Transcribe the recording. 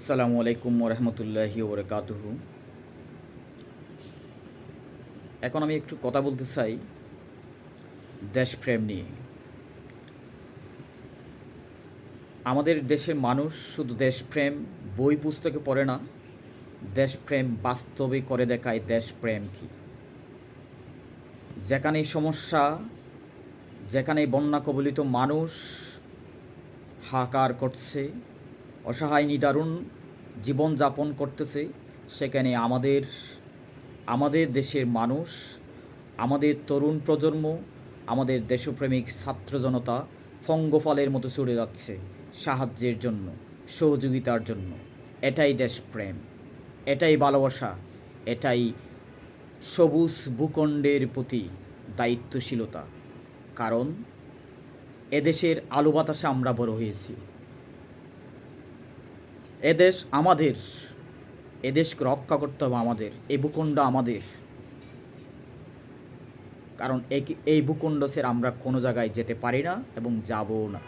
আসসালামু আলাইকুম ওরহমতুল্লাহি ওবরাকাতুহু। এখন আমি একটু কথা বলতে চাই দেশপ্রেম নিয়ে। আমাদের দেশের মানুষ শুধু দেশপ্রেম বই পুস্তকে পড়ে না, দেশপ্রেম বাস্তবে করে দেখায় দেশপ্রেম কি। যেখানেই সমস্যা, যেখানেই বন্যা কবলিত মানুষ হাহাকার করছে, অসহায় নিদারুণ জীবনযাপন করতেছে, সেখানে আমাদের দেশের মানুষ, আমাদের তরুণ প্রজন্ম, আমাদের দেশপ্রেমিক ছাত্র জনতা পঙ্গপালের মতো ছুটে যাচ্ছে সাহায্যের জন্য, সহযোগিতার জন্য। এটাই দেশপ্রেম, এটাই ভালোবাসা, এটাই সবুজ ভূখণ্ডের প্রতি দায়িত্বশীলতা। কারণ এদেশের আলো বাতাসে আমরা বড় হয়েছি। এদেশ আমাদের, এদেশকে রক্ষা করতে হবে আমাদের, এই ভূখণ্ড আমাদের। কারণ এই ভূখণ্ড ছেড়ে আমরা কোনো জায়গায় যেতে পারি না এবং যাবও না।